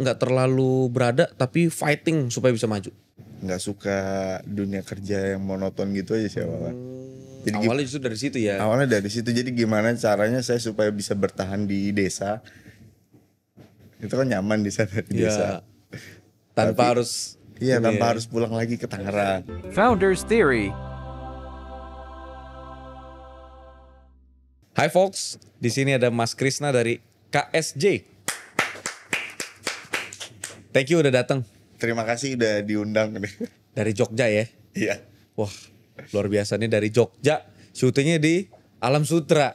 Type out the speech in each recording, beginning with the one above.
nggak terlalu berada tapi fighting supaya bisa maju? Nggak suka dunia kerja yang monoton gitu aja sih awalnya. Jadi Awalnya justru dari situ ya. Awalnya dari situ. Jadi gimana caranya saya supaya bisa bertahan di desa? Itu kan nyaman di sana di desa. Tanpa Tapi- harus Iya, ini tanpa ya. harus pulang lagi ke Tangerang. Founder's Theory. Hai folks, di sini ada Mas Krisna dari KSJ. Thank you udah datang Terima kasih udah diundang nih. dari Jogja ya. Iya. Wah, luar biasa nih dari Jogja. Syutingnya di Alam Sutra.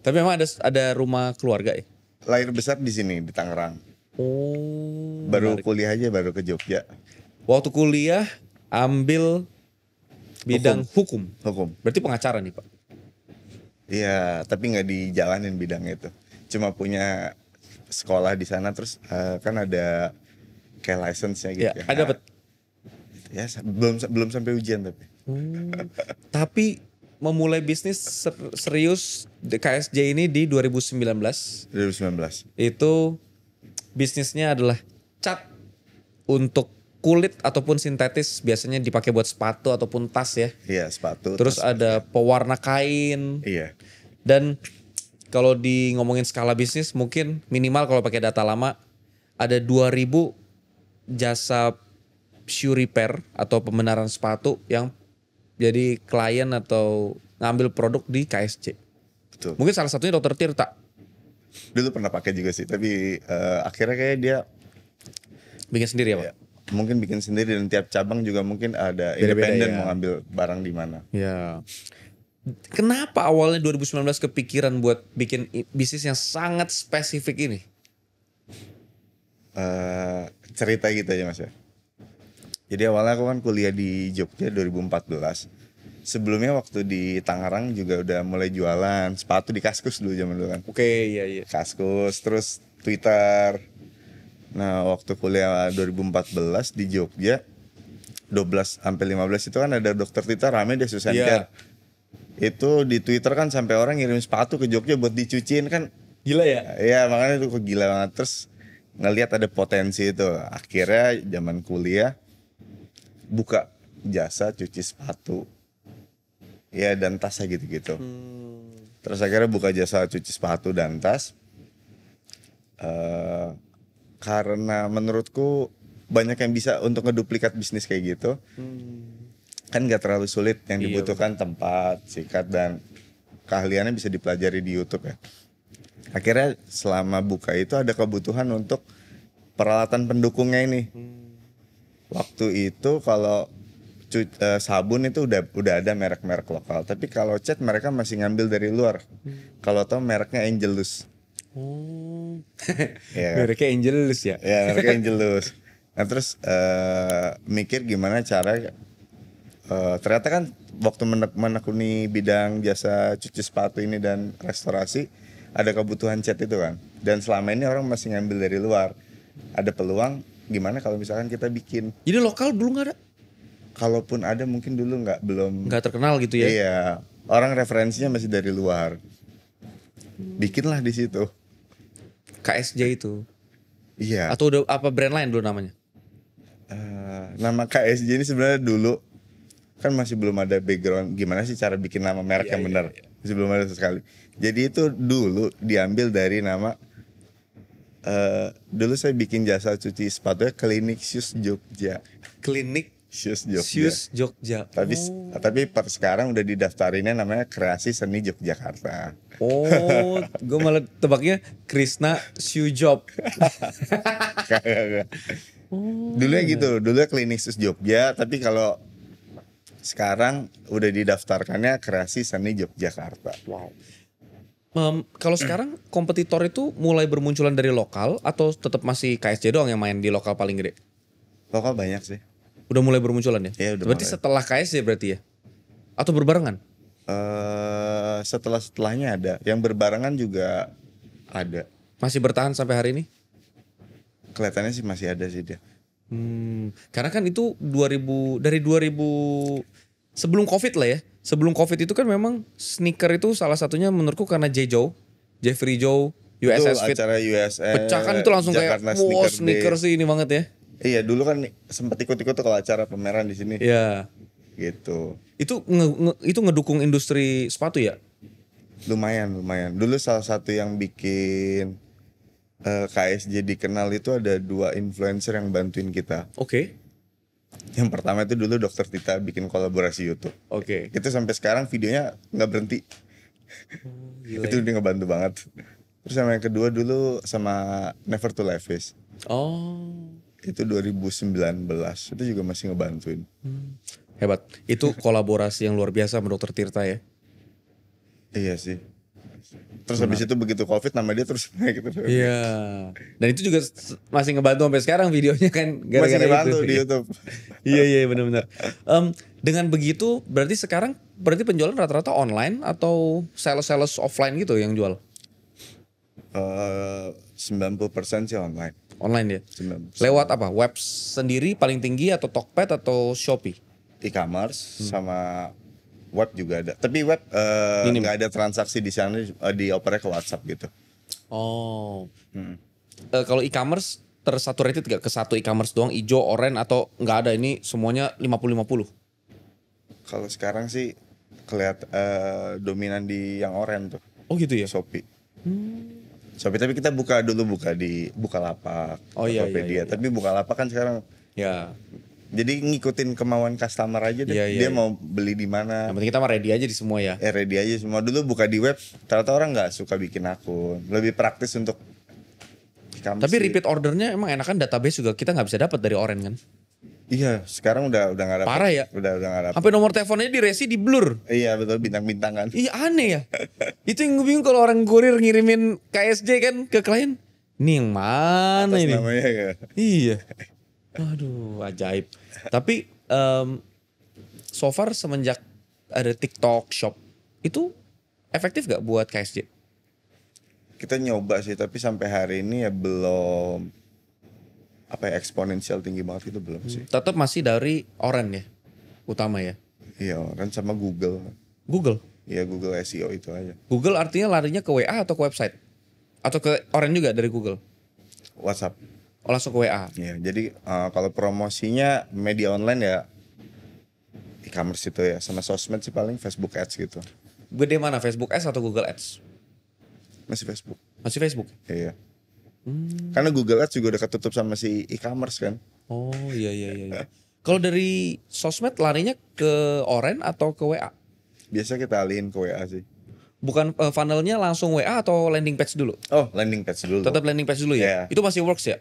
Tapi memang ada rumah keluarga ya. Lahir besar di sini di Tangerang. Oh. Baru menarik. kuliah aja baru ke Jogja. Waktu kuliah ambil bidang hukum. Hukum. Berarti pengacara nih Pak. Iya, tapi nggak dijalanin bidang itu. Cuma punya sekolah di sana terus kan ada kayak license-nya gitu. Ya, ada dapat. Ya, belum sampai ujian tapi. Tapi memulai bisnis serius di KSJ ini di 2019. 2019. Itu bisnisnya adalah cat untuk kulit ataupun sintetis, biasanya dipakai buat sepatu ataupun tas ya. Iya, sepatu. Terus ada pewarna kain. Iya. Dan kalau di ngomongin skala bisnis mungkin minimal kalau pakai data lama ada 2000 jasa shoe repair atau pembenaran sepatu yang jadi klien atau ngambil produk di KSJ. Betul. Mungkin salah satunya Dokter Tirta. Dulu pernah pakai juga sih, tapi akhirnya kayak dia Bikin sendiri ya Pak? ya, mungkin bikin sendiri dan tiap cabang juga mungkin ada Beda-beda independen ya. mau ngambil barang di mana. Ya. Kenapa awalnya 2019 kepikiran buat bikin bisnis yang sangat spesifik ini? Cerita gitu aja Mas ya. Jadi awalnya aku kan kuliah di Jogja 2014. Sebelumnya waktu di Tangerang juga udah mulai jualan sepatu di Kaskus dulu zaman dulu kan. Oke, iya. Kaskus, terus Twitter. Nah, waktu kuliah 2014 di Jogja 12 sampai 15 itu kan ada Dokter Twitter rame deh Susan Iya. Care. Itu di Twitter kan sampai orang ngirim sepatu ke Jogja buat dicuciin kan. Gila ya? Ya makanya itu kok gila banget. Terus ngelihat ada potensi itu. Akhirnya zaman kuliah buka jasa cuci sepatu. Ya dan tasnya gitu-gitu. Terus akhirnya buka jasa cuci sepatu dan tas. Karena menurutku banyak yang bisa untuk ngeduplikat bisnis kayak gitu. Kan gak terlalu sulit, yang Iya, dibutuhkan tempat, sikat, dan keahliannya bisa dipelajari di YouTube ya. Akhirnya selama buka itu ada kebutuhan untuk peralatan pendukungnya ini. Waktu itu kalau sabun itu udah ada merek-merek lokal, tapi kalau cat mereka masih ngambil dari luar. Kalau tau mereknya Angelus. Oh. Ya kan? Mereknya Angelus ya? Ya mereknya Angelus. Nah terus mikir gimana cara ternyata kan waktu menekuni bidang jasa cuci sepatu ini dan restorasi ada kebutuhan cat itu kan. Dan selama ini orang masih ngambil dari luar. Ada peluang gimana kalau misalkan kita bikin. Jadi lokal dulu nggak ada? Kalaupun ada mungkin dulu belum Nggak terkenal gitu ya? Iya, orang referensinya masih dari luar. Bikinlah di situ. KSJ itu. Iya. Atau udah apa brand lain dulu namanya? Nama KSJ ini sebenarnya dulu kan masih belum ada background gimana sih cara bikin nama merek yang benar. Masih belum ada sekali. Jadi itu dulu diambil dari nama dulu saya bikin jasa cuci sepatunya Klinik Shoes Jogja. Klinik Shoes Jogja. Shoes Jogja. Tapi per sekarang udah didaftarinnya namanya Kreasi Seni Yogyakarta. Oh, gue malah tebaknya Krisna Shoe Job. Kagak. Dulunya gitu, dulunya Klinik Shoes Jogja, tapi kalau sekarang udah didaftarkannya Kreasi Seni Yogyakarta. Wow. Kalau sekarang kompetitor itu mulai bermunculan dari lokal atau tetap masih KSJ doang yang main di lokal paling gede? Lokal banyak sih. Udah mulai bermunculan ya? Iya, udah Berarti mulai. setelah KSJ berarti ya? Atau berbarengan? Setelahnya ada, yang berbarengan juga ada. Masih bertahan sampai hari ini? Kelihatannya sih masih ada sih dia. Karena kan itu dari 2000 sebelum Covid lah ya. Sebelum Covid itu kan memang sneaker itu salah satunya menurutku karena Jeffrey Joe USS Fit. acara USS. Pecah kan itu langsung kayak Jakarta wow, Sneaker Day. sneaker sih ini banget ya. Iya, dulu kan sempat ikut-ikut tuh kalau acara pameran di sini. Iya. Gitu. Itu itu ngedukung industri sepatu ya? Lumayan. Dulu salah satu yang bikin KSJ dikenal itu ada 2 influencer yang bantuin kita. Oke. Yang pertama itu dulu Dokter Tita bikin kolaborasi YouTube. Oke. Itu sampai sekarang videonya nggak berhenti. Gila Itu ya. dia ngebantu banget. Terus sama yang kedua dulu sama Never to Levis. Oh. Itu 2019. Itu juga masih ngebantuin. Hebat. Itu kolaborasi yang luar biasa sama Dokter Tirta ya. Iya sih. Terus habis itu begitu Covid nama dia terus naik gitu. Iya. Dan itu juga masih ngebantu sampai sekarang videonya kan Masih gara-gara ngebantu itu. di YouTube. Iya benar-benar. Dengan begitu berarti sekarang penjualan rata-rata online atau sales offline gitu yang jual? 90% sih online. Online ya. 90%. Lewat apa? Web sendiri paling tinggi atau Tokped atau Shopee? E-commerce sama web juga ada. Tapi web Minim. nggak ada transaksi di sana, diopernya ke WhatsApp gitu. Oh. Kalau e-commerce tersaturated gak ke satu e-commerce doang, hijau, oranye atau nggak ada ini semuanya 50-50? Kalau sekarang sih dominan di yang oranye tuh, Oh gitu ya? Shopee. Shopee tapi kita buka di Bukalapak, Oh, iya, Tokopedia. iya. Tapi Bukalapak kan sekarang Ya. jadi ngikutin kemauan customer aja deh. Iya, iya, Dia iya. mau beli di mana. Yang penting kita mah ready aja di semua ya. Ready aja semua. Dulu buka di web, ternyata orang nggak suka bikin akun. Lebih praktis untuk e-commerce Tapi sih. repeat ordernya emang enakan database juga kita nggak bisa dapat dari Oren kan? Iya, sekarang udah nggak dapet. Parah ya? Udah nggak dapet. Sampai nomor teleponnya di resi di blur. Iya betul, bintang-bintang kan. Iya aneh ya. Itu yang gue bingung kalau orang kurir ngirimin KSJ kan ke klien. Ini yang mana Atas ini? namanya ya. Iya. Aduh, ajaib. Tapi so far semenjak ada TikTok Shop itu efektif gak buat KSJ? Kita nyoba sih, tapi sampai hari ini ya belum eksponensial tinggi banget itu belum sih. Tetap masih dari Oren ya, utama ya. Iya, kan sama Google. Google. Iya, Google SEO itu aja. Google artinya larinya ke WA atau ke website? Atau ke Oren juga dari Google? WhatsApp. Oh, langsung ke WA. Iya, jadi kalau promosinya media online ya e-commerce itu ya, sama sosmed sih paling Facebook Ads gitu. Gede mana, Facebook Ads atau Google Ads? Masih Facebook. Masih Facebook? Iya. Karena Google Ads juga udah ketutup sama si e-commerce kan. Oh iya. Kalau dari sosmed larinya ke Oren atau ke WA? Biasa kita alihin ke WA sih. Bukan funnelnya langsung WA atau landing page dulu? Oh, landing page dulu. Tetap landing page dulu ya? Iya. Itu masih works ya?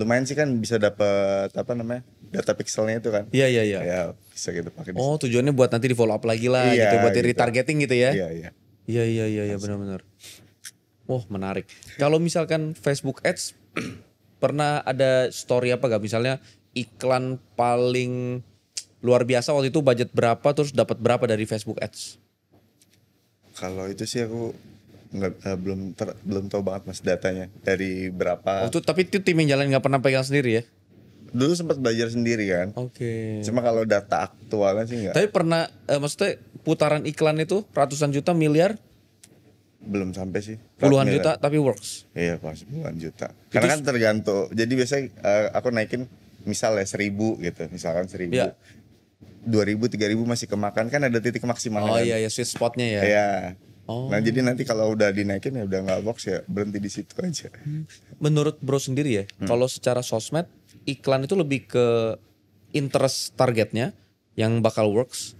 Lumayan sih kan bisa dapet data pixelnya itu kan. Iya. Ya bisa gitu pakai. Oh tujuannya buat nanti di follow up lagi lah Iya, gitu. Buat di gitu. retargeting gitu ya? Iya. Iya benar-benar. Wah menarik. Kalau misalkan Facebook Ads pernah ada story apa gak? Misalnya iklan paling luar biasa waktu itu budget berapa terus dapat berapa dari Facebook Ads? Kalau itu sih aku belum tahu banget mas datanya dari berapa. Tapi itu tim yang jalan nggak pernah pegang sendiri ya? Dulu sempat belajar sendiri kan. Oke. Cuma kalau data aktualnya sih enggak. Tapi pernah maksudnya putaran iklan itu ratusan juta miliar Belum sampai sih. puluhan Miliar. juta tapi works. Iya pas puluhan juta. Karena kan tergantung. Jadi biasanya aku naikin misalnya 1.000 gitu. Misalkan 1.000. Iya. 2.000, 3.000 masih kemakan kan ada titik maksimal Oh kan. iya sweet spotnya ya. Iya. Oh. Nah jadi nanti kalau udah dinaikin ya udah nggak box ya berhenti di situ aja. Menurut bro sendiri ya, kalau secara sosmed iklan itu lebih ke interest targetnya yang bakal works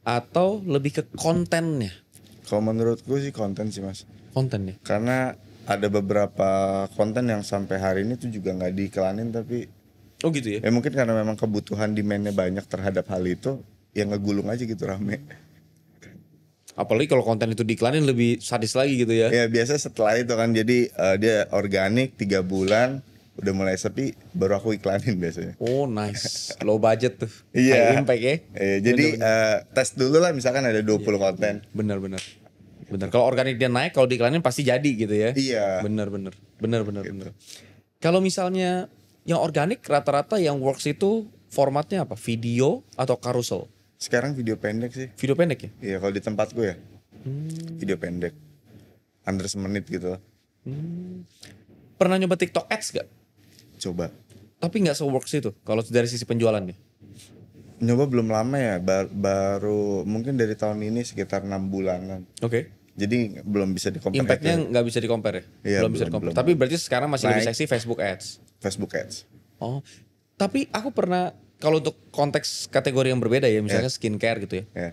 atau lebih ke kontennya? Kalau menurutku sih konten sih mas. Kontennya. Karena ada beberapa konten yang sampai hari ini tuh juga nggak diiklanin tapi Oh gitu ya. ya mungkin karena memang kebutuhan demandnya banyak terhadap hal itu yang ngegulung aja gitu rame. Apalagi kalau konten itu diiklanin lebih sadis lagi gitu ya. Ya biasa setelah itu kan jadi dia organik 3 bulan udah mulai sepi baru aku iklanin biasanya. Oh nice. Low budget tuh. Iya. High impact ya. Jadi tes dulu lah misalkan ada 20 konten. Benar. Kalau organik dia naik, kalau diiklanin pasti jadi gitu ya. Iya. Benar. Kalau misalnya yang organik rata-rata yang works itu formatnya apa? Video atau carousel? Sekarang video pendek sih. Video pendek ya? Iya kalau di tempatku ya. Video pendek. Under semenit gitu lah. Pernah nyoba TikTok Ads gak? Coba. Tapi nggak se-works itu kalau dari sisi penjualannya. Nyoba belum lama ya, baru mungkin dari tahun ini sekitar 6 bulanan. Oke. Jadi belum bisa di-compare. Impactnya nggak bisa di-compare ya? Iya, Belum bisa di-compare. belum. Tapi berarti sekarang masih lebih Naik. seksi Facebook Ads. Facebook Ads. Oh, tapi aku pernah, kalau untuk konteks kategori yang berbeda ya, misalnya skincare gitu ya. Ya.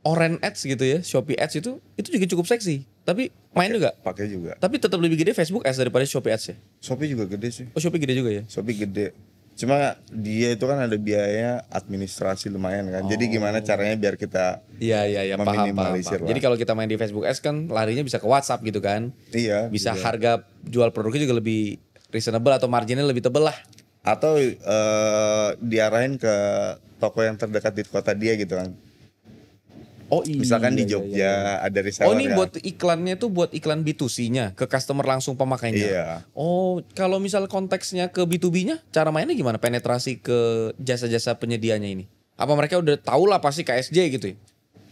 Orange Ads gitu ya, Shopee Ads itu juga cukup seksi. Tapi main juga. Pakai juga. Tapi tetap lebih gede Facebook Ads daripada Shopee Ads ya. Shopee juga gede sih. Oh, Shopee gede juga ya. Shopee gede. Cuma dia itu kan ada biaya administrasi lumayan kan. Jadi gimana caranya biar kita Iya, paham. meminimalisir lah. Jadi kalau kita main di Facebook Ads kan larinya bisa ke WhatsApp gitu kan. Iya. Bisa iya. harga jual produknya juga lebih reasonable atau marginnya lebih tebel lah. Atau diarahin ke toko yang terdekat di kota dia gitu kan. Oh iya. Misalkan di Jogja ada reseller. Oh ini kan. buat iklannya tuh buat iklan B2C-nya ke customer langsung pemakainya. Iya. Oh, kalau misal konteksnya ke B2B-nya, cara mainnya gimana? Penetrasi ke jasa-jasa penyedianya ini? Apa mereka udah tahu lah pasti KSJ gitu ya?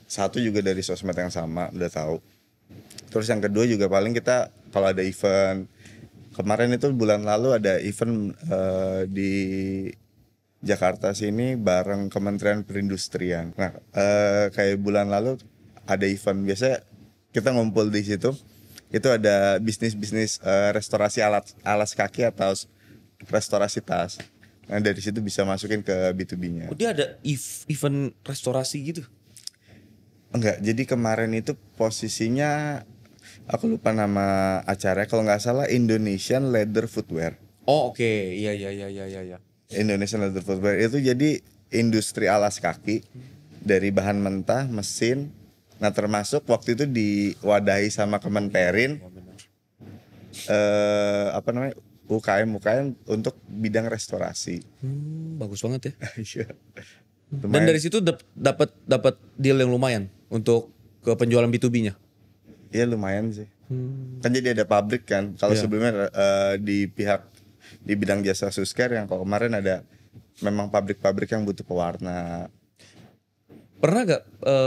Satu juga dari sosmed yang sama udah tahu. Terus yang kedua juga paling kita kalau ada event, kemarin itu bulan lalu ada event di Jakarta sini bareng Kementerian Perindustrian. Nah, kayak bulan lalu ada event, biasa kita ngumpul di situ. Itu ada bisnis-bisnis restorasi alas kaki atau restorasi tas. Nah, dari situ bisa masukin ke B2B-nya. Oh, dia ada event restorasi gitu? Enggak, jadi kemarin itu posisinya aku lupa nama acaranya, kalau nggak salah Indonesian Leather Footwear. Oh oke, iya. Indonesian Leather Footwear itu jadi industri alas kaki dari bahan mentah, mesin. Nah termasuk waktu itu diwadahi sama Kemenperin UKM untuk bidang restorasi. Bagus banget ya. Iya. Dan dari situ dapat deal yang lumayan untuk ke penjualan B2B-nya. Iya lumayan sih. Kan jadi ada pabrik kan. Kalau Iya. sebelumnya di bidang jasa Susker yang kalau kemarin ada memang pabrik-pabrik yang butuh pewarna. Pernah gak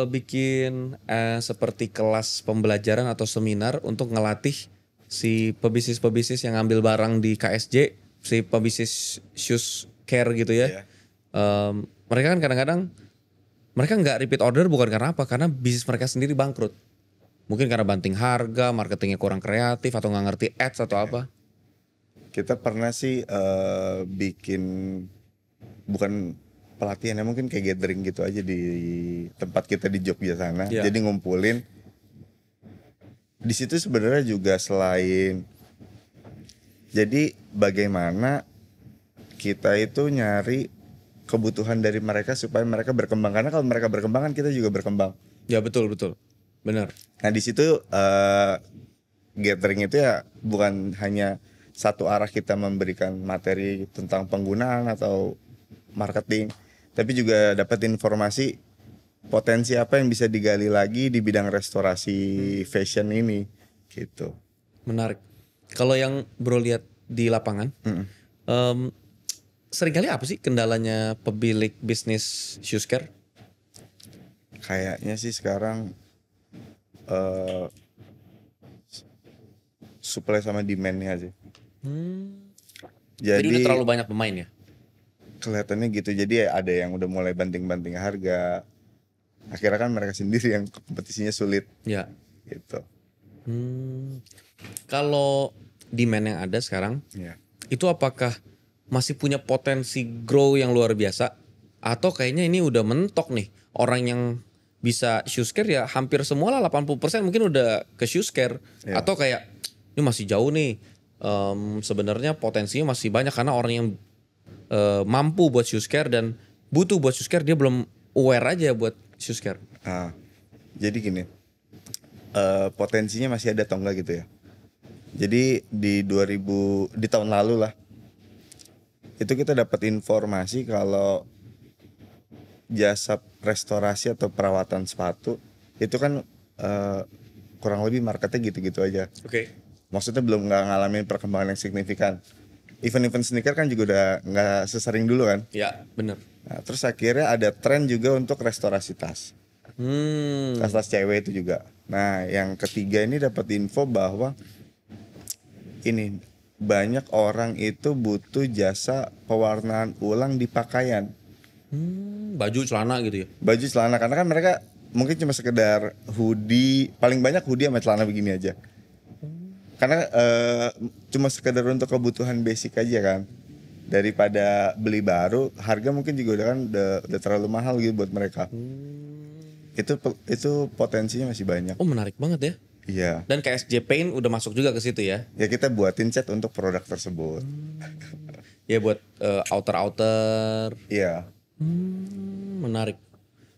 bikin seperti kelas pembelajaran atau seminar untuk ngelatih si pebisnis-pebisnis yang ngambil barang di KSJ, si pebisnis shoes care gitu ya? Iya. Mereka kan kadang-kadang mereka nggak repeat order bukan karena apa? Karena bisnis mereka sendiri bangkrut. Mungkin karena banting harga, marketingnya kurang kreatif atau nggak ngerti ads atau apa. Kita pernah sih bikin bukan pelatihan ya, mungkin kayak gathering gitu aja di tempat kita di Jogja sana. Iya. Jadi ngumpulin. Di situ sebenarnya juga selain jadi bagaimana kita itu nyari kebutuhan dari mereka supaya mereka berkembang, karena kalau mereka berkembang kan kita juga berkembang. Ya betul, benar. Nah di situ gathering itu ya bukan hanya satu arah kita memberikan materi tentang penggunaan atau marketing, tapi juga dapat informasi potensi apa yang bisa digali lagi di bidang restorasi fashion ini, gitu. Menarik. Kalau yang bro lihat di lapangan, seringkali apa sih kendalanya pemilik bisnis shoes care? Kayaknya sih sekarang supply sama demand-nya sih. Jadi udah terlalu banyak pemain ya? Kelihatannya gitu. Jadi ada yang udah mulai banting-banting harga. Akhirnya kan mereka sendiri yang kompetisinya sulit. Ya. Gitu. Kalau demand yang ada sekarang, Ya. itu apakah masih punya potensi grow yang luar biasa? Atau kayaknya ini udah mentok nih, orang yang bisa shoes care ya hampir semua lah 80% mungkin udah ke shoes care. Ya. Atau kayak ini masih jauh nih, sebenarnya potensinya masih banyak karena orang yang mampu buat shoes care dan butuh buat shoes care dia belum aware aja buat shoes care. Nah, jadi gini, potensinya masih ada atau enggak gitu ya. Jadi di tahun lalu lah, itu kita dapat informasi kalau jasa restorasi atau perawatan sepatu itu kan kurang lebih marketnya gitu-gitu aja. Oke. Maksudnya belum nggak ngalamin perkembangan yang signifikan. Event-event sneaker kan juga udah nggak sesering dulu kan. Ya, bener. Nah, terus akhirnya ada tren juga untuk restorasi tas. Tas-tas cewek itu juga. Nah, yang ketiga ini dapat info bahwa ini banyak orang itu butuh jasa pewarnaan ulang di pakaian. Baju celana gitu ya. Baju celana karena kan mereka mungkin cuma sekedar hoodie, paling banyak hoodie sama celana begini aja. Karena cuma sekedar untuk kebutuhan basic aja kan. Daripada beli baru, harga mungkin juga udah terlalu mahal gitu buat mereka. Itu potensinya masih banyak. Oh menarik banget ya. Iya. Dan KSJ Paint udah masuk juga ke situ ya. Ya kita buatin cat untuk produk tersebut. Ya buat outer. Iya. Menarik.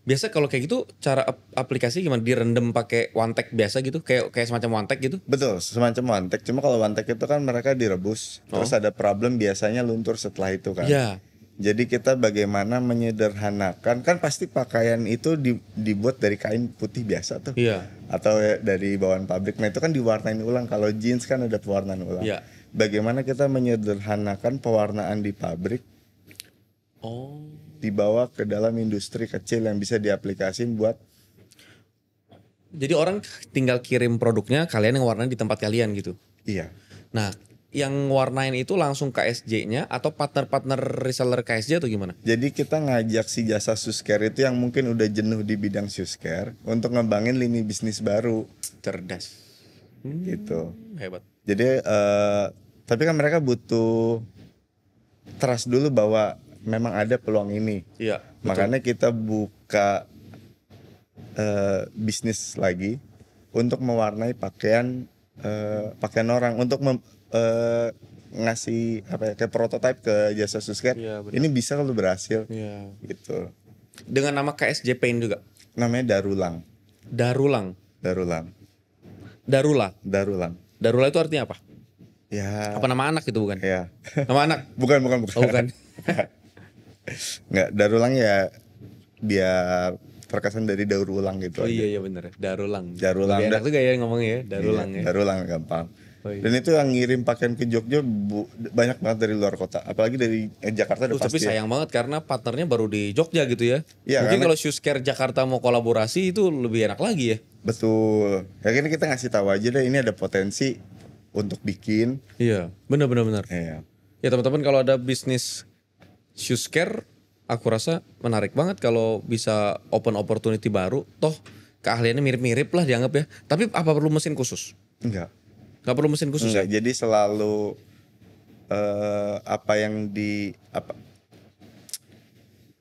Biasa kalau kayak gitu cara aplikasi gimana? Direndam pakai one take biasa gitu, kayak semacam one take gitu? Betul, semacam one take. Cuma kalau one take itu kan mereka direbus, terus ada problem biasanya luntur setelah itu kan. Iya. Jadi kita bagaimana menyederhanakan, kan pasti pakaian itu dibuat dari kain putih biasa tuh. Iya. Atau dari bawaan pabrik. Nah itu kan diwarnain ulang. Kalau jeans kan ada pewarnaan ulang. Iya. Bagaimana kita menyederhanakan pewarnaan di pabrik, Oh. dibawa ke dalam industri kecil yang bisa diaplikasin buat. Jadi orang tinggal kirim produknya, kalian yang warnain di tempat kalian gitu. Iya. Nah, yang warnain itu langsung KSJ-nya atau partner-partner reseller KSJ atau gimana? Jadi kita ngajak si jasa Shoescare itu yang mungkin udah jenuh di bidang Shoescare untuk ngembangin lini bisnis baru. Cerdas. Gitu. Hebat. Jadi tapi kan mereka butuh trust dulu bahwa memang ada peluang ini. Iya. Makanya kita buka bisnis lagi untuk mewarnai pakaian orang untuk ngasih apa ya, kayak prototipe ke jasa Shoescare. Iya, benar. Ini bisa kalau berhasil. Iya. Gitu. Dengan nama KSJ Paint juga. Namanya Darulang. Darulang. Darulang. Darula. Darulang. Darula itu artinya apa? Ya. Apa nama anak itu bukan? Ya. Nama anak? Bukan. Oh, bukan. Nggak, darulang ya biar terkesan dari daur ulang gitu. Oh aja. iya bener. Darulang. Darulang. Lebih enak juga ya ngomongnya ya. Darulang Iya, ya. Darulang gampang. Oh, iya. Dan itu yang ngirim pakaian ke Jogja banyak banget dari luar kota. Apalagi dari Jakarta udah Tapi pasti. sayang banget karena partnernya baru di Jogja gitu ya. Iya, Mungkin karena- kalau Shoescare Jakarta mau kolaborasi itu lebih enak lagi ya. Betul. Akhirnya kita ngasih tahu aja deh ini ada potensi untuk bikin. Iya, bener. Iya. Ya teman-teman kalau ada bisnis Shoescare, aku rasa menarik banget kalau bisa open opportunity baru. Toh keahliannya mirip-mirip lah dianggap ya. Tapi apa perlu mesin khusus? Enggak. Gak perlu mesin khusus Enggak. ya? Jadi selalu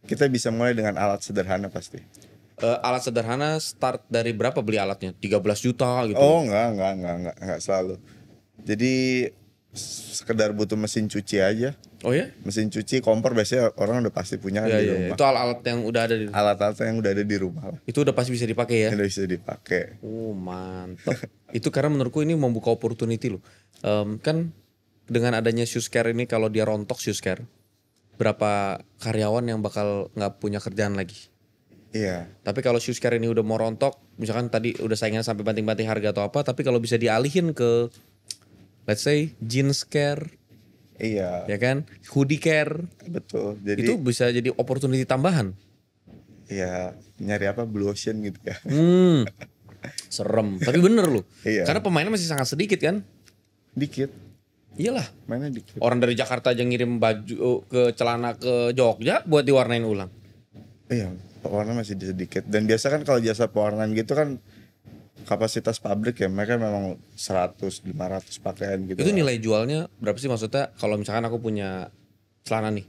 kita bisa mulai dengan alat sederhana pasti. Alat sederhana start dari berapa beli alatnya? 13 juta gitu. Oh, enggak selalu. Jadi sekedar butuh mesin cuci aja. Oh ya? Mesin cuci, kompor biasanya orang udah pasti punya kan Iya, di iya. rumah. Itu alat-alat yang udah ada di Alat-alat yang udah ada di rumah lah. itu udah pasti bisa dipakai ya. Yang udah bisa dipakai. Oh mantap. Itu karena menurutku ini membuka opportunity loh. Kan dengan adanya Shoescare ini kalau dia rontok Shoescare, berapa karyawan yang bakal nggak punya kerjaan lagi. Iya. Tapi kalau Shoescare ini udah mau rontok, misalkan tadi udah saingan sampai banting-banting harga atau apa, tapi kalau bisa dialihin ke let's say jeans care, Iya. ya kan, hoodie care, Betul. Jadi itu bisa jadi opportunity tambahan. ya nyari apa blue ocean gitu ya. Serem. Tapi bener loh. Iya. Karena pemainnya masih sangat sedikit kan. Dikit. Iyalah. Mainnya dikit. Orang dari Jakarta aja ngirim baju ke celana ke Jogja buat diwarnain ulang. Iya, pewarna masih sedikit. Dan biasa kan kalau jasa pewarnaan gitu kan kapasitas pabrik ya mereka memang 100, 500 pakaian gitu. Itu nilai jualnya berapa sih maksudnya? Kalau misalkan aku punya celana nih,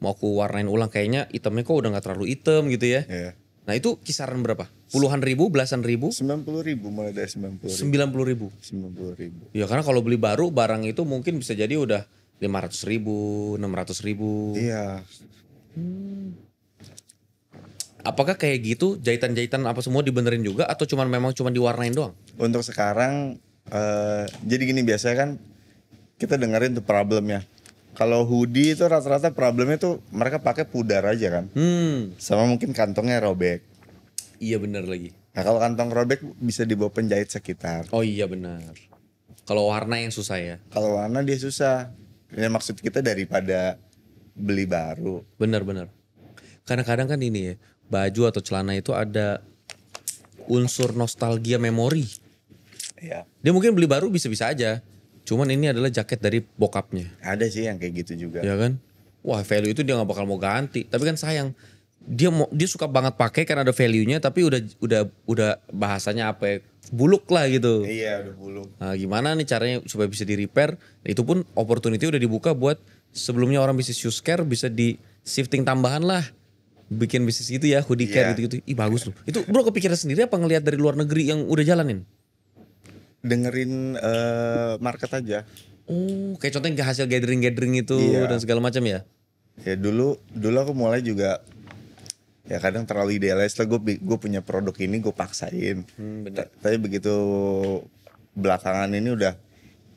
mau aku warnain ulang, kayaknya itemnya kok udah nggak terlalu hitam gitu ya. Iya. Nah itu kisaran berapa? Puluhan ribu, belasan ribu? 90.000 mulai dari 90.000. 90 ribu. 90.000. Ya karena kalau beli baru barang itu mungkin bisa jadi udah 500 ribu, 600 ribu. Iya. Apakah kayak gitu jahitan-jahitan apa semua dibenerin juga atau memang cuma diwarnain doang? Untuk sekarang jadi gini biasanya kan kita dengerin tuh problemnya. Kalau hoodie itu rata-rata problemnya tuh mereka pakai pudar aja kan. Sama mungkin kantongnya robek. Iya bener lagi. Nah kalau kantong robek bisa dibawa penjahit sekitar. Oh iya benar. Kalau warna yang susah ya. Kalau warna dia susah. Ya maksud kita daripada beli baru. Benar. Kadang-kadang kan ini ya, baju atau celana itu ada unsur nostalgia memori. Iya. Dia mungkin beli baru bisa-bisa aja. Cuman ini adalah jaket dari bokapnya. Ada sih yang kayak gitu juga. Ya kan? Wah, value itu dia nggak bakal mau ganti. Tapi kan sayang. Dia suka banget pakai karena ada value-nya, tapi udah bahasanya apa ya? Buluk lah gitu. Iya, udah buluk. Nah, gimana nih caranya supaya bisa di repair? Itu pun opportunity udah dibuka buat sebelumnya orang bisnis shoe care bisa di shifting tambahan lah. Bikin bisnis gitu ya, hoodie care Iya. gitu-gitu. Ih bagus loh. Itu bro kepikiran sendiri apa ngelihat dari luar negeri yang udah jalanin? Dengerin market aja. Oh, kayak contohnya hasil gathering itu Iya. dan segala macam ya? Ya dulu aku mulai juga ya kadang terlalu idealis lah, gue punya produk ini gue paksain. Bener. Tapi begitu belakangan ini udah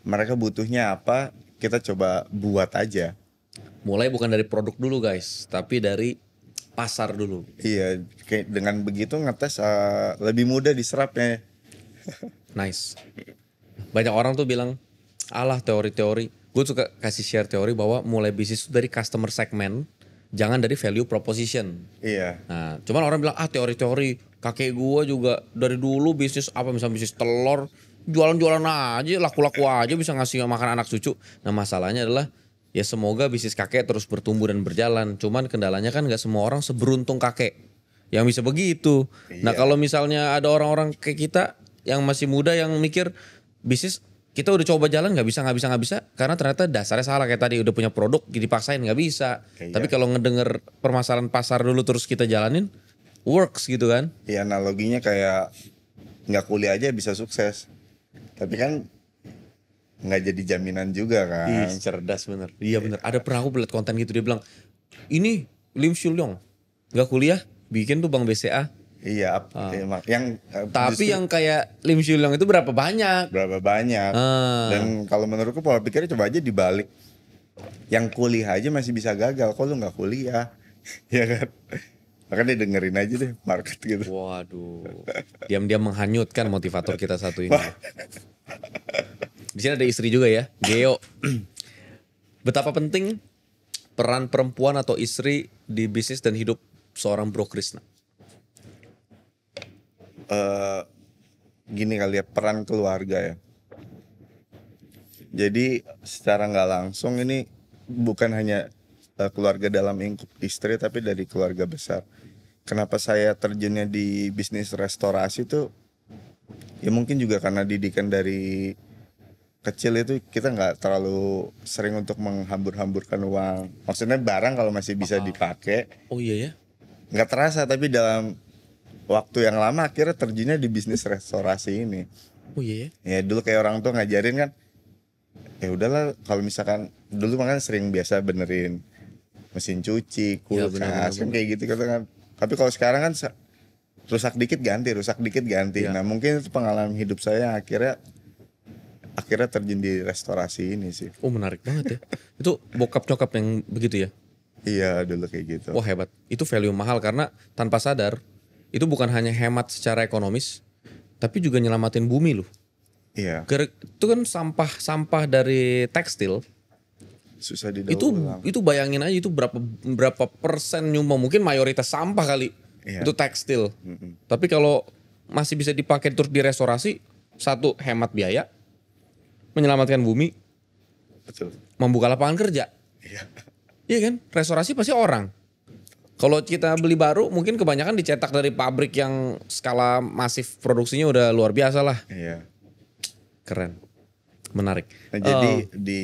mereka butuhnya apa, kita coba buat aja. Mulai bukan dari produk dulu guys, tapi dari pasar dulu. Iya, kayak dengan begitu ngetes lebih mudah diserapnya. Nice. Banyak orang tuh bilang, alah teori-teori. Gue suka kasih share teori bahwa mulai bisnis itu dari customer segment, jangan dari value proposition. Iya. Nah, cuman orang bilang, teori-teori. Kakek gue juga dari dulu bisnis apa, misalnya bisnis telur, jualan-jualan aja, laku-laku aja bisa ngasih makan anak cucu. Nah masalahnya adalah, ya semoga bisnis kakek terus bertumbuh dan berjalan. Cuman kendalanya kan gak semua orang seberuntung kakek yang bisa begitu. Nah Iya. kalau misalnya ada orang-orang kayak kita yang masih muda yang mikir bisnis kita udah coba jalan nggak bisa karena ternyata dasarnya salah kayak tadi udah punya produk dipaksain nggak bisa. Iya. Tapi kalau ngedenger permasalahan pasar dulu terus kita jalanin works gitu kan. Iya, analoginya kayak nggak kuliah aja bisa sukses. Tapi kan nggak jadi jaminan juga kan. Ih, cerdas bener. Iya bener. Ada pernah aku liat konten gitu dia bilang ini Lim Shulyong nggak kuliah bikin tuh Bank BCA. Iya, yang Tapi justru yang kayak Lim Shulyong itu berapa banyak? berapa banyak. Dan kalau menurutku pola pikirnya coba aja dibalik. Yang kuliah aja masih bisa gagal, kok lu nggak kuliah? Ya kan? Makanya dengerin aja deh market gitu. Waduh, diam-diam menghanyutkan motivator kita satu ini. Di sini ada istri juga ya, Geo. Betapa penting peran perempuan atau istri di bisnis dan hidup seorang Bro Krishna. Gini kali ya, peran keluarga ya. Jadi secara nggak langsung ini bukan hanya keluarga dalam lingkup istri, tapi dari keluarga besar. Kenapa saya terjunnya di bisnis restorasi tuh? Ya mungkin juga karena didikan dari kecil itu kita nggak terlalu sering untuk menghambur-hamburkan uang. Maksudnya barang kalau masih bisa dipakai Oh iya ya? nggak terasa, tapi dalam waktu yang lama akhirnya terjunnya di bisnis restorasi ini. Oh iya ya? Ya dulu kayak orang tua ngajarin kan, ya udahlah kalau misalkan dulu makanya sering biasa benerin mesin cuci, Ya, kulkas, benar-benar. kan kayak gitu kan. Tapi kalau sekarang kan rusak dikit ganti. Ya. Nah mungkin itu pengalaman hidup saya akhirnya terjun di restorasi ini sih. Oh menarik banget ya. Itu bokap nyokap yang begitu ya? Iya dulu kayak gitu. Wah hebat. Itu value mahal karena tanpa sadar itu bukan hanya hemat secara ekonomis, tapi juga nyelamatin bumi loh. Iya, Itu kan sampah dari tekstil. susah didaur ulang. Itu bayangin aja itu berapa persen nyumbang, mungkin mayoritas sampah kali. Iya. Itu tekstil. Tapi kalau masih bisa dipakai terus direstorasi, satu hemat biaya, menyelamatkan bumi, Betul. membuka lapangan kerja. Iya. Iya kan? Restorasi pasti orang. Kalau kita beli baru mungkin kebanyakan dicetak dari pabrik yang skala masif produksinya udah luar biasa lah. Iya. Keren. Menarik. Nah, jadi di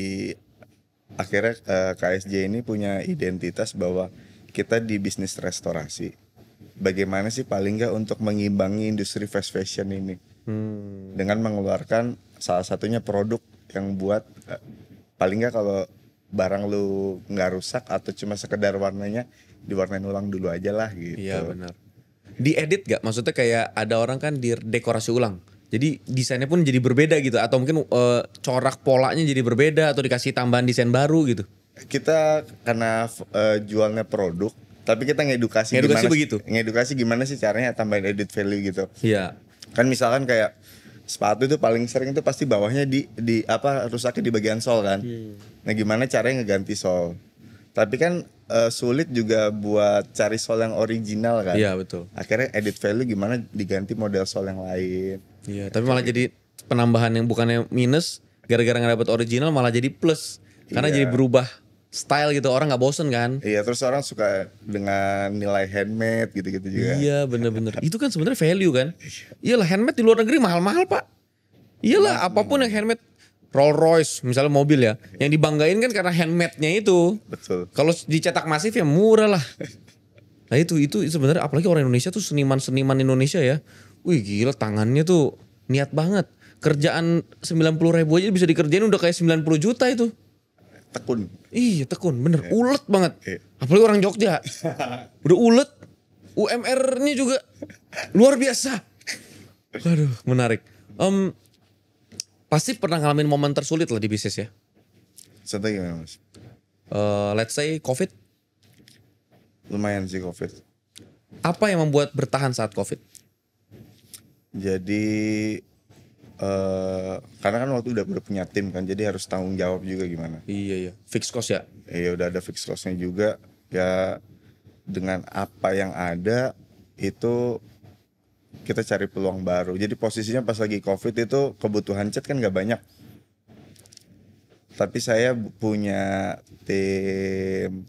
akhirnya KSJ ini punya identitas bahwa kita di bisnis restorasi. Bagaimana sih paling nggak untuk mengimbangi industri fast fashion ini dengan mengeluarkan salah satunya produk yang buat paling nggak kalau barang lu nggak rusak atau cuma sekedar warnanya diwarnain ulang dulu aja lah gitu. Iya benar. Diedit gak? Maksudnya kayak ada orang kan dekorasi ulang. Jadi desainnya pun jadi berbeda gitu. Atau mungkin corak polanya jadi berbeda. Atau dikasih tambahan desain baru gitu. Kita karena jualnya produk, tapi kita ngedukasi Ngedukasi gimana, begitu? ngedukasi gimana sih caranya tambahin edit value gitu. Iya. Kan misalkan kayak sepatu itu paling sering itu pasti bawahnya di apa rusaknya di bagian sol kan. Nah gimana caranya ngeganti sol? Tapi kan sulit juga buat cari sol yang original kan. Iya betul. Akhirnya edit value gimana diganti model sol yang lain. Iya. Tapi malah jadi penambahan yang bukannya minus, gara-gara nggak dapet original malah jadi plus karena Iya. jadi berubah style gitu, orang nggak bosen kan. Iya, terus orang suka dengan nilai handmade gitu-gitu juga. Iya bener-bener. Itu kan sebenarnya value kan. Iyalah handmade di luar negeri mahal-mahal pak. Iyalah apapun yang handmade. Rolls Royce misalnya mobil ya. Yang dibanggain kan karena handmade-nya itu. Betul. Kalau dicetak masif ya murah lah. Nah itu sebenarnya apalagi orang Indonesia tuh seniman-seniman Indonesia ya. Wih gila tangannya tuh niat banget. Kerjaan 90.000 aja bisa dikerjain udah kayak 90 juta itu. Tekun. Iya tekun bener ulet banget. Iya. Apalagi orang Jogja. Udah ulet. UMR-nya juga luar biasa. Waduh menarik. Pasti pernah ngalamin momen tersulit lah di bisnis ya. Contohnya gimana mas? Let's say COVID. Lumayan sih COVID. Apa yang membuat bertahan saat COVID? Jadi karena kan waktu udah punya tim kan, jadi harus tanggung jawab juga gimana. Iya. Fixed cost ya. Ya udah ada fixed cost-nya juga. Ya dengan apa yang ada itu kita cari peluang baru. Jadi posisinya pas lagi COVID itu kebutuhan cat kan nggak banyak. Tapi saya punya tim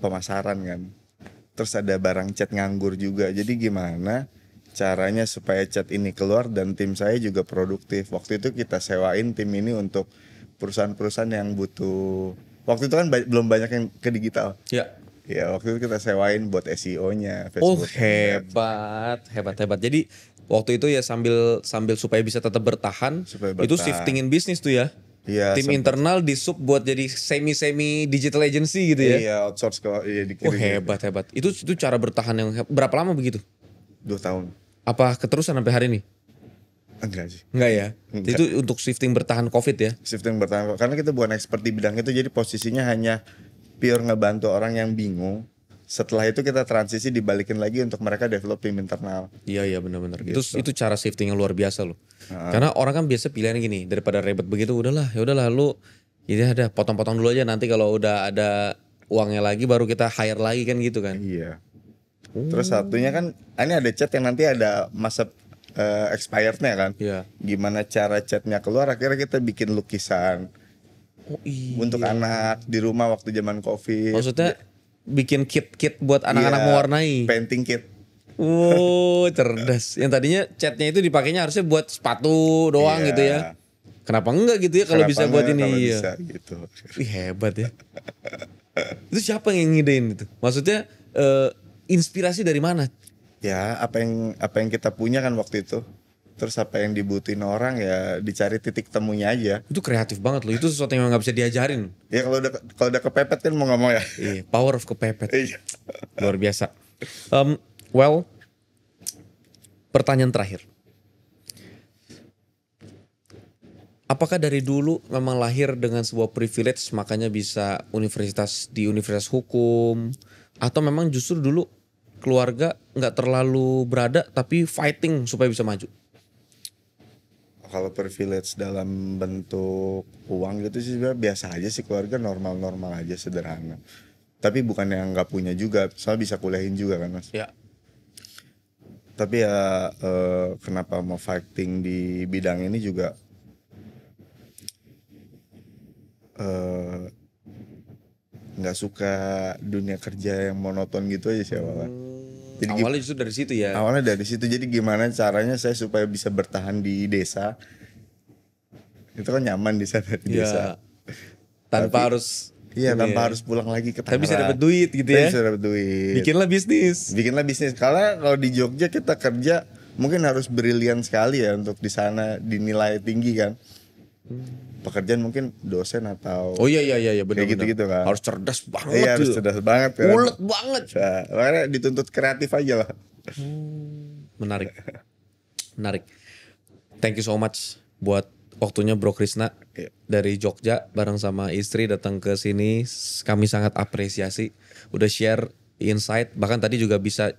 pemasaran kan. Terus ada barang cat nganggur juga. Jadi gimana caranya supaya cat ini keluar dan tim saya juga produktif. Waktu itu kita sewain tim ini untuk perusahaan-perusahaan yang butuh. Waktu itu kan belum banyak yang ke digital. Ya. Ya waktu itu kita sewain buat SEO-nya. Oh Facebook. hebat. Jadi waktu itu ya sambil supaya bisa tetap bertahan, Supaya itu bertahan. shiftingin bisnis tuh ya. Iya, Tim sempet. internal di sub buat jadi semi digital agency gitu ya. Iya, outsource ke dikirim. Oh hebat. Itu berapa bertahan yang berapa lama begitu? 2 tahun. Apa keterusan sampai hari ini? Enggak sih. Enggak ya. Enggak. Itu untuk shifting bertahan COVID ya. Shifting bertahan karena kita bukan expert di bidang itu, jadi posisinya hanya pure ngebantu orang yang bingung. Setelah itu kita transisi dibalikin lagi untuk mereka develop tim internal. Iya benar-benar. Gitu. Itu cara shifting yang luar biasa loh. Karena orang kan biasa pilihan gini, daripada ribet begitu udahlah lu ini ada potong-potong dulu aja, nanti kalau udah ada uangnya lagi baru kita hire lagi kan gitu kan. Iya. Terus satunya kan ini ada cat yang nanti ada masa expirednya kan. Iya. Gimana cara catnya keluar, akhirnya kita bikin lukisan Oh iya. untuk anak di rumah waktu zaman COVID. Maksudnya bikin kit buat anak-anak Iya, mewarnai. painting kit. Oh, cerdas. Yang tadinya catnya itu dipakainya harusnya buat sepatu doang Iya. gitu ya. Kenapa enggak gitu ya kalau Kenapa bisa buat enggak ini? kalau Iya. bisa gitu. Wih, hebat ya. Itu siapa yang ngidein itu? Maksudnya inspirasi dari mana? Ya apa yang kita punya kan waktu itu. Terus apa yang dibutuhin orang ya dicari titik temunya aja. Itu kreatif banget loh. Itu sesuatu yang nggak bisa diajarin. Ya kalau udah kepepet kan mau nggak mau ya. Iya, power of kepepet. Iya. Luar biasa. Well, pertanyaan terakhir. Apakah dari dulu memang lahir dengan sebuah privilege makanya bisa di universitas hukum, atau memang justru dulu keluarga nggak terlalu berada tapi fighting supaya bisa maju? Kalau privilege dalam bentuk uang gitu sih sebenarnya biasa aja sih, keluarga normal-normal aja, sederhana. Tapi bukan yang nggak punya juga, soalnya bisa kuliahin juga kan mas. Ya. Tapi ya kenapa mau fighting di bidang ini juga nggak suka dunia kerja yang monoton gitu aja sih awalnya. Jadi Awalnya justru dari situ ya. awalnya dari situ, jadi gimana caranya saya supaya bisa bertahan di desa. Itu kan nyaman di sana di desa. Ya. Tanpa Tapi- harus. Iya, ini tanpa ya. harus pulang lagi ke Tapi Tangerang. bisa dapat duit gitu Tapi ya. bisa dapat duit. Bikinlah bisnis. Bikinlah bisnis. Karena kalau di Jogja kita kerja mungkin harus brilian sekali ya untuk di sana dinilai tinggi kan. Pekerjaan mungkin dosen atau Oh iya benar. kayak gitu-gitu kan. Harus cerdas banget. iya, harus tuh. cerdas banget kan. Ulet banget. Nah, makanya dituntut kreatif aja lah. Menarik. Thank you so much buat waktunya Bro Krisna Iya. dari Jogja bareng sama istri datang ke sini. Kami sangat apresiasi udah share insight, bahkan tadi juga insight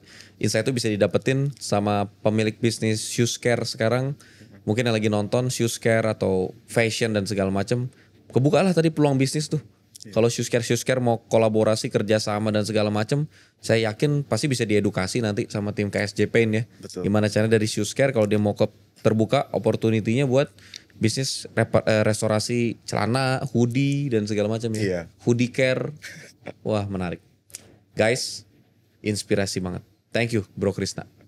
itu bisa didapetin sama pemilik bisnis shoes care sekarang. Mungkin yang lagi nonton shoes care atau fashion dan segala macam, kebukalah tadi peluang bisnis tuh. Kalau shoes care mau kolaborasi, kerjasama dan segala macam, saya yakin pasti bisa diedukasi nanti sama tim KSJ Paint ya. Betul. Gimana caranya dari shoes care kalau dia mau terbuka opportunity-nya buat bisnis restorasi celana, hoodie dan segala macam ya. Iya. Hoodie care. Wah, menarik. Guys, inspirasi banget. Thank you Bro Krisna.